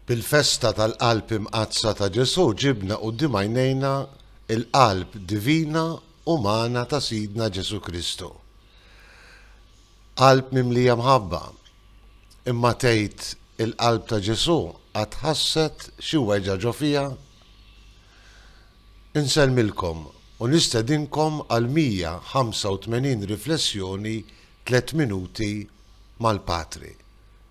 Bil-festa tal-qalb imqazza ta' Ġesu ġibna quddiem għajnejna il-qalb divina umana ta' Sidna Ġesu Kristu. Qalb mimlija mħabba, imma tgħid il-qalb ta' Ġesu qatt ħasset xi weġa' ġo fiha. Insellmilkom u nistedinkom għal 185 riflessjoni 3 minuti mal-Patri.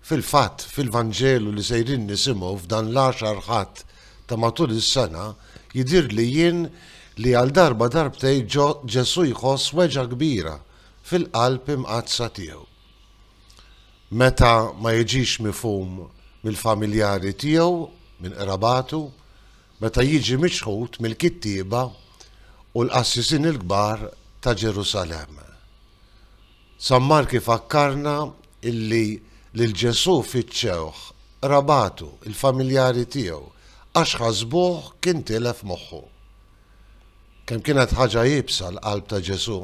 Fil-fatt, fil-Vanġelu li sejrin nisimgħu f'dan l-10 ħadd ta' matul is-sena, jidir li jien li għal darbtej Ġesu jħoss weġa' kbira fil-qalb imqazza tiegħu. Meta ma jiġix mifhum mill-familjari tiegħu, minn qrabatu, meta jiġi miċħud mill-kittieba u l-qassisin il-kbar ta' Ġerusalemm. San Marki fakkarna illi lil Ġesu fittxewh qrabatu, il-familjari tiegħu, għax ħasbuh kien tilef moħħu. Kemm kienet ħaġa jibsa l-qalb ta' Ġesu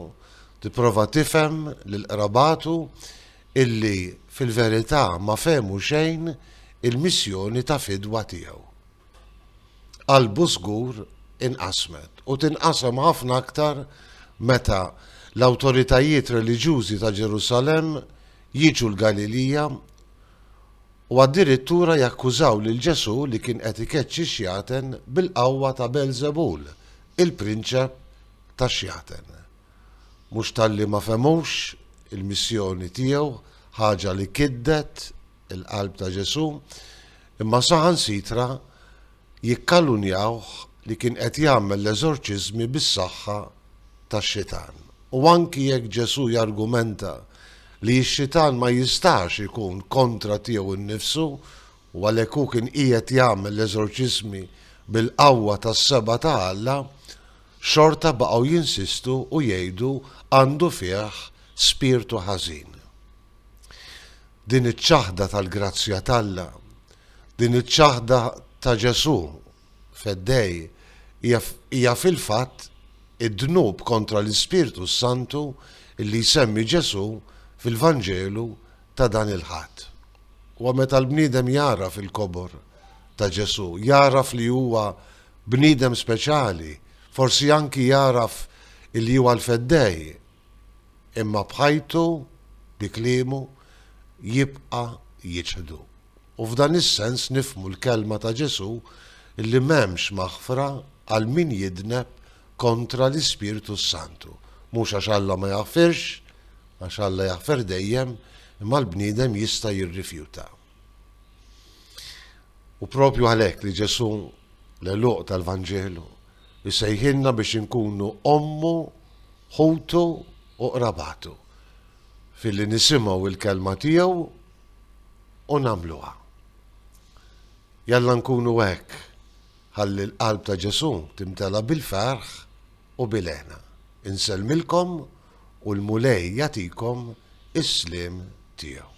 tipprova tifhem lil qrabatu illi fil-verità ma fehmu xejn il-missjoni ta' fidwa tiegħu. Qalbu żgur inqasmet u tinqasem ħafna aktar meta l-awtoritajiet reliġjużi ta' Ġerusalem jiġu l-Galilija u addirittura jakkużaw lil Ġesu li kien qed ikeċċi xjaten bil-qawwa ta' Belzebul, il-prinċep tax-xjaten. Mhux talli ma femux il-missjoni tiegħu, ħaġa li kiddet il-qalb ta' Ġesu, imma saħansitra jikkalunjawh li kien qed jagħmel l-eżorċiżmi bis-saħħa tax-xitan. U anki jekk Ġesu jargumenta li x-xitan ma jistax ikun kontra tiegħu innifsu u għalhekk hu kien qiegħed jagħmel l-eżorċiżmi bil-qawwa tas-seba' ta' Alla, xorta baqgħu jinsistu u jgħidu għandu fih spirtu ħażin. Din iċ-ċaħda tal-grazzja t'Alla, din iċ-ċaħda ta' Ġesu f'Eddej hija fil-fatt id-dnub kontra l-Ispirtu Santu illi jsemmi Ġesu fil-Vanġelu ta' dan il-ħadd. U meta l-bniedem jaraf il-kobor ta' Ġesu, jaraf li huwa bniedem speċjali, forsi anki jaraf li huwa l-Feddej, imma bħajtu bi kliemu jibqa' jiġħdu. U f'dan is-sens nifhmu l-kelma ta' Ġesu illi m'hemmx maħfra għal min jidneb kontra l-Ispirtu Santu. Mhux għax Alla ma jaħfirx, għax Alla jaħfer dejjem, imma l-bniedem jista' jirrifjuta. U propju għalhekk li Ġesu l-eluq tal-Vanġelu jsejħilna biex inkunu ommu, ħutu u qrabatu filli nisimgħu il-kelma tiegħu u nagħmluha. Jalla nkunu hekk ħalli l-qalb ta' Ġesu timtela bil-ferħ u bil-għena. Insellmilkom u l-mulej jagħtikom is-sliem tiegħu.